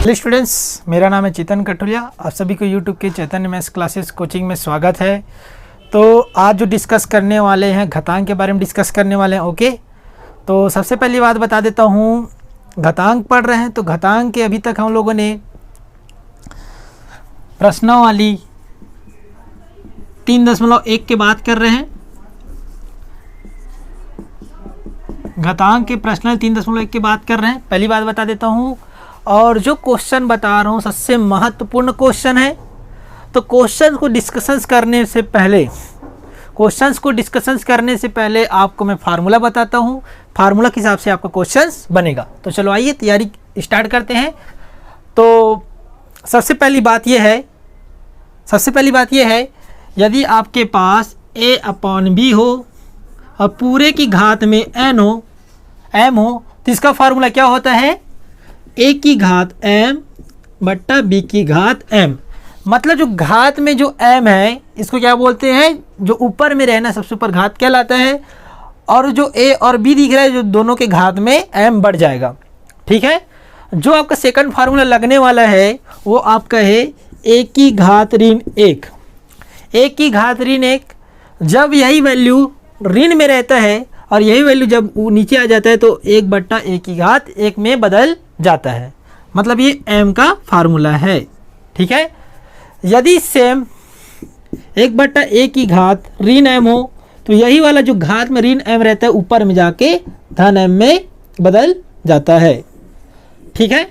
Hello students, मेरा नाम है चेतन कटोरिया। आप सभी को यूट्यूब के चैतन्य मैथ्स क्लासेस कोचिंग में स्वागत है। तो आज जो डिस्कस करने वाले हैं घातांक के बारे में डिस्कस करने वाले हैं। ओके, तो सबसे पहली बात बता देता हूँ, घातांक पढ़ रहे हैं तो घातांक के अभी तक हम लोगों ने प्रश्नावली 3.1 की बात कर रहे हैं। घातांक के प्रश्नावली 3.1 की बात कर रहे हैं। पहली बात बता देता हूँ, और जो क्वेश्चन बता रहा हूँ सबसे महत्वपूर्ण क्वेश्चन है। तो क्वेश्चन को डिस्कशंस करने से पहले आपको मैं फार्मूला बताता हूँ। फार्मूला के हिसाब से आपका क्वेश्चंस बनेगा। तो चलो आइए तैयारी स्टार्ट करते हैं। तो सबसे पहली बात यह है यदि आपके पास a/b हो और पूरे की घात में m हो तो इसका फार्मूला क्या होता है? a की घात m बट्टा b की घात m। मतलब जो घात में जो m है इसको क्या बोलते हैं? जो ऊपर में रहना सबसे ऊपर घात कहलाता है, और जो a और b दिख रहा है जो दोनों के घात में m बढ़ जाएगा। ठीक है, जो आपका सेकंड फार्मूला लगने वाला है वो आपका है a की घात ऋण 1। a की घात ऋण 1, जब यही वैल्यू ऋण में रहता है और यही वैल्यू जब नीचे आ जाता है तो 1 बट्टा a की घात 1 में बदल जाता है। मतलब ये m का फार्मूला है। ठीक है, यदि सेम 1 बट्टा a की घात ऋण m हो तो यही वाला जो घात में ऋण m रहता है ऊपर में जाके धन m में बदल जाता है। ठीक है,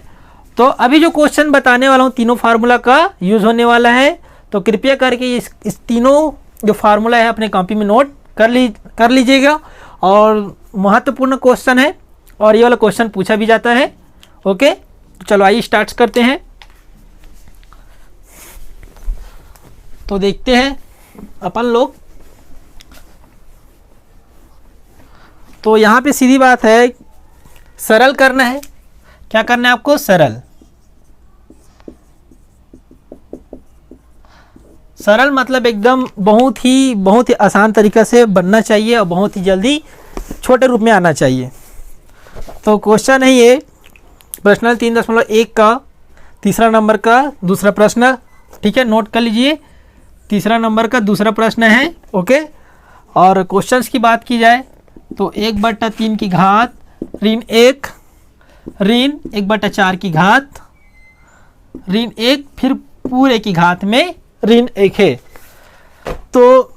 तो अभी जो क्वेश्चन बताने वाला हूँ तीनों फार्मूला का यूज़ होने वाला है। तो कृपया करके इस तीनों जो फार्मूला है अपने कॉपी में नोट कर लीजिएगा। और महत्वपूर्ण क्वेश्चन है और ये वाला क्वेश्चन पूछा भी जाता है। ओके, तो चलो आइए स्टार्ट करते हैं। तो देखते हैं अपन लोग। तो यहाँ पे सीधी बात है, सरल करना है। क्या करना है आपको? सरल मतलब एकदम बहुत ही आसान तरीक़ा से बनना चाहिए और बहुत ही जल्दी छोटे रूप में आना चाहिए। तो क्वेश्चन है ये प्रश्न 3.1 का तीसरा नंबर का दूसरा प्रश्न। ठीक है, नोट कर लीजिए, तीसरा नंबर का दूसरा प्रश्न है। ओके, और क्वेश्चंस की बात की जाए तो 1/3 की घात ऋण 1 ऋण 1/4 की घात ऋण 1 फिर पूरे की घात में ऋण 1 है। तो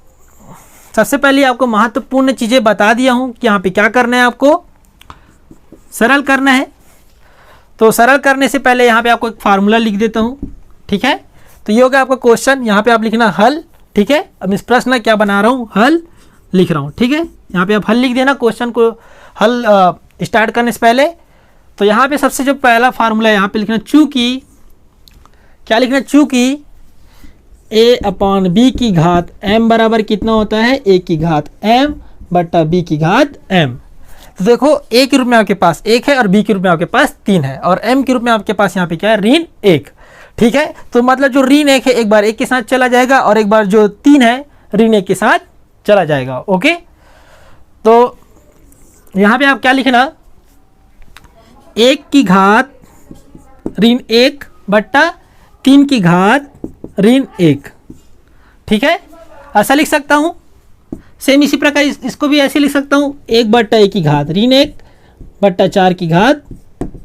सबसे पहले आपको महत्वपूर्ण चीज़ें बता दिया हूँ कि यहाँ पे क्या करना है, आपको सरल करना है। तो सरल करने से पहले यहाँ पे आपको एक फार्मूला लिख देता हूँ। ठीक है, तो ये होगा आपका क्वेश्चन। यहाँ पे आप लिखना हल। ठीक है, अब इस प्रश्न क्या बना रहा हूँ? हल लिख रहा हूँ। ठीक है, यहाँ पे आप हल लिख देना क्वेश्चन को हल स्टार्ट करने से पहले। तो यहाँ पे सबसे जो पहला फार्मूला है यहाँ पे लिखना चूँकि क्या लिखना? चूँकि a/b की घात m बराबर कितना होता है? a की घात m बट्टा b की घात m। तो देखो a के रूप में आपके पास 1 है और b के रूप में आपके पास 3 है और m के रूप में आपके पास यहाँ पे क्या है? ऋण 1। ठीक है, तो मतलब जो ऋण 1 है एक बार 1 के साथ चला जाएगा और एक बार जो 3 है ऋण 1 के साथ चला जाएगा। ओके, तो यहाँ पे आप क्या लिखना? 1 की घात ऋण 1 बट्टा 3 की घात ऋण 1। ठीक है, ऐसा लिख सकता हूँ। सेम इसी प्रकार इसको भी ऐसे लिख सकता हूँ, 1/a की घात ऋण 1 बट्टा 4 की घात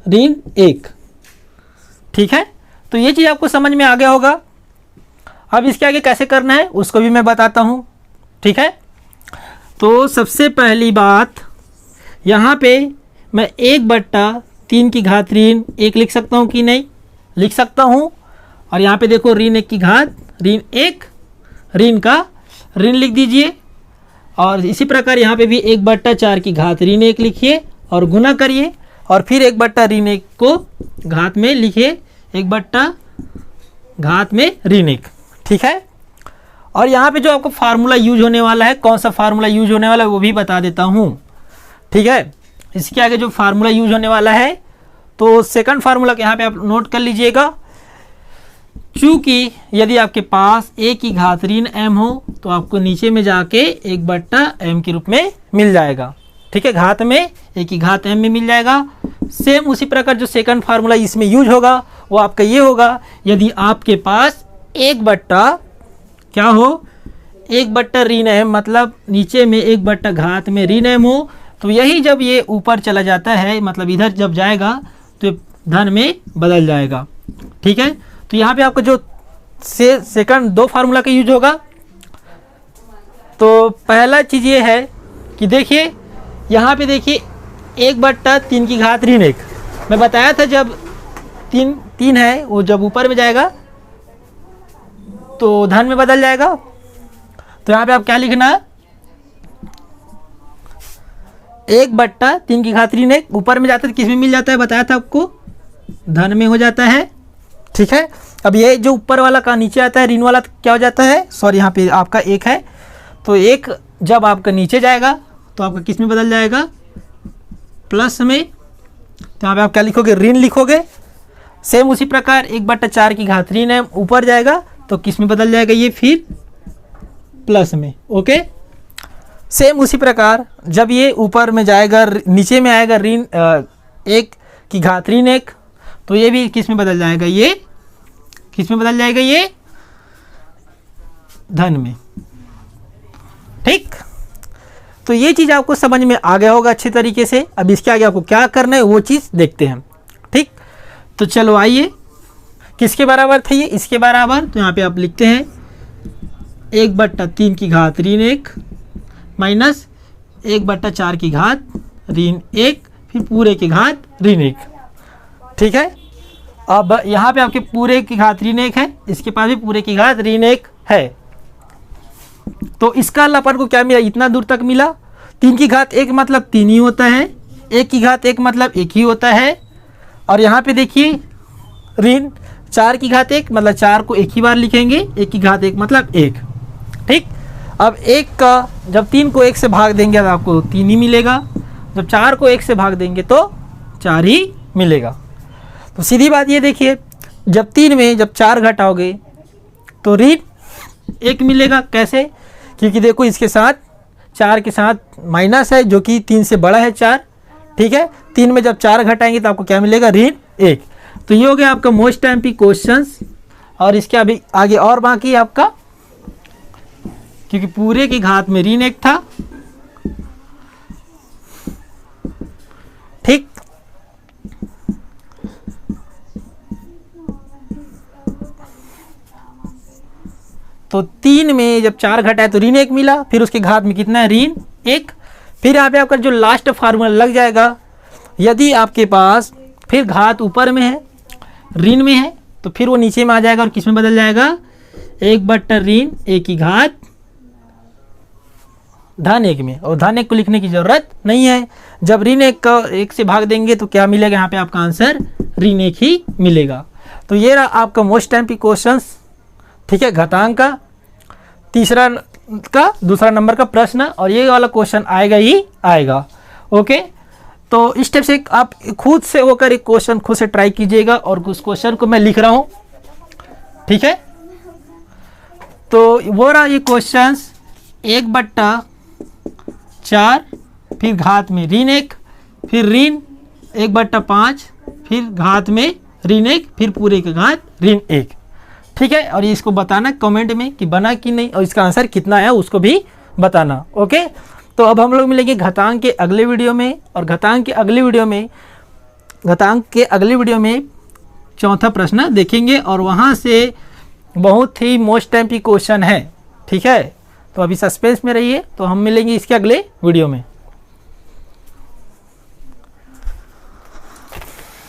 ऋण 1। ठीक है, तो ये चीज़ आपको समझ में आ गया होगा। अब इसके आगे कैसे करना है उसको भी मैं बताता हूँ। ठीक है, तो सबसे पहली बात यहाँ पे मैं 1/3 की घात ऋण 1 लिख सकता हूँ कि नहीं? लिख सकता हूँ। और यहाँ पे देखो ऋण 1 की घात ऋण 1 ऋण का ऋण लिख दीजिए। और इसी प्रकार यहाँ पे भी 1/4 की घात ऋण 1 लिखिए और गुना करिए और फिर 1/1 को घात में लिखिए, 1/घात में ऋण 1। ठीक है, और यहाँ पे जो आपको फार्मूला यूज होने वाला है, कौन सा फार्मूला यूज होने वाला है वो भी बता देता हूँ। ठीक है, इसके आगे जो फार्मूला यूज होने वाला है तो सेकंड फार्मूला यहाँ पे आप नोट कर लीजिएगा। चूँकि यदि आपके पास a की घात ऋण m हो तो आपको नीचे में जाके 1/m के रूप में मिल जाएगा। ठीक है, घात में a की घात m में मिल जाएगा। सेम उसी प्रकार जो सेकंड फार्मूला इसमें यूज होगा वो आपका ये होगा, यदि आपके पास 1/, क्या हो, 1/, ऋण m, मतलब नीचे में 1/, घात में ऋण m हो, तो यही जब ये ऊपर चला जाता है, मतलब इधर जब जाएगा तो ये धन में बदल जाएगा। ठीक है, तो यहाँ पे आपको जो सेकंड 2 फार्मूला का यूज होगा। तो पहला चीज़ ये है कि देखिए यहाँ पे देखिए 1/3 की घात ऋण 1, मैं बताया था जब 3 है वो जब ऊपर में जाएगा तो धन में बदल जाएगा। तो यहाँ पे आप क्या लिखना, 1/3 की घात ऋण 1 ऊपर में जाता है, किस में मिल जाता है, बताया था आपको, धन में हो जाता है। ठीक है, अब ये जो ऊपर वाला का नीचे आता है ऋण वाला, तो क्या हो जाता है, सॉरी यहाँ पे आपका 1 है, तो 1 जब आपका नीचे जाएगा तो आपका किस में बदल जाएगा, प्लस में। तो यहाँ पे आप क्या लिखोगे, ऋण लिखोगे। सेम उसी प्रकार 1/4 की घात ऋण है, ऊपर जाएगा तो किस में बदल जाएगा, ये फिर प्लस में। ओके, सेम उसी प्रकार जब ये ऊपर में जाएगा, नीचे में आएगा ऋण 1 की घात ऋण 1, तो ये भी किस में बदल जाएगा, ये किस में बदल जाएगा, ये धन में। ठीक, तो ये चीज़ आपको समझ में आ गया होगा अच्छे तरीके से। अब इसके आगे आपको क्या करना है वो चीज़ देखते हैं। ठीक, तो चलो आइए, किसके बराबर था ये, इसके बराबर। तो यहाँ पे आप लिखते हैं 1/3 की घात ऋण 1 माइनस 1/4 की घात ऋण 1 फिर पूरे की घात ऋण 1। ठीक है, अब यहाँ पे आपके पूरे की घात ऋण 1 है, इसके पास भी पूरे की घात ऋण 1 है, तो इसका अपन को क्या मिला, इतना दूर तक मिला। 3 की घात 1 मतलब 3 ही होता है, 1 की घात 1 मतलब 1 ही होता है, और यहाँ पे देखिए ऋण 4 की घात 1 मतलब 4 को 1 ही बार लिखेंगे, 1 की घात 1 मतलब 1। ठीक, अब 1 का जब 3 को 1 से भाग देंगे तो आपको 3 ही मिलेगा, जब 4 को 1 से भाग देंगे तो 4 ही मिलेगा। तो सीधी बात ये देखिए, जब 3 में जब 4 घटाओगे तो ऋण 1 मिलेगा। कैसे, क्योंकि देखो इसके साथ 4 के साथ माइनस है जो कि 3 से बड़ा है 4। ठीक है, 3 में जब 4 घटाएंगे तो आपको क्या मिलेगा, ऋण 1। तो ये हो गया आपका मोस्ट एमपी क्वेश्चंस, और इसके अभी आगे और बाकी आपका, क्योंकि पूरे की घात में ऋण 1 था। ठीक, तो 3 में जब 4 घटाए तो ऋण 1 मिला, फिर उसके घात में कितना है, ऋण 1। फिर यहाँ पे आपका जो लास्ट फार्मूला लग जाएगा, यदि आपके पास फिर घात ऊपर में है ऋण में है तो फिर वो नीचे में आ जाएगा और किस में बदल जाएगा, 1/ऋण 1 की घात धन 1 में, और धन 1 को लिखने की जरूरत नहीं है। जब ऋण 1 का 1 से भाग देंगे तो क्या मिलेगा, यहाँ पे आपका आंसर ऋण 1 ही मिलेगा। तो ये रहा आपका मोस्ट एमपी क्वेश्चंस। ठीक है, घातांक का तीसरा का दूसरा नंबर का प्रश्न, और ये वाला क्वेश्चन आएगा ही आएगा। ओके, तो इस टाइप से आप खुद से होकर एक क्वेश्चन खुद से ट्राई कीजिएगा, और उस क्वेश्चन को मैं लिख रहा हूँ। ठीक है, तो वो रहा ये क्वेश्चंस, 1/4 फिर घात में ऋण 1 फिर ऋण 1/5 फिर घात में ऋण 1 फिर पूरे की घात ऋण 1। ठीक है, और ये इसको बताना कमेंट में कि बना कि नहीं, और इसका आंसर कितना है उसको भी बताना। ओके, तो अब हम लोग मिलेंगे घातांक के अगले वीडियो में, और घातांक के अगले वीडियो में चौथा प्रश्न देखेंगे, और वहाँ से बहुत ही मोस्ट एमपी क्वेश्चन है। ठीक है, तो अभी सस्पेंस में रहिए, तो हम मिलेंगे इसके अगले वीडियो में।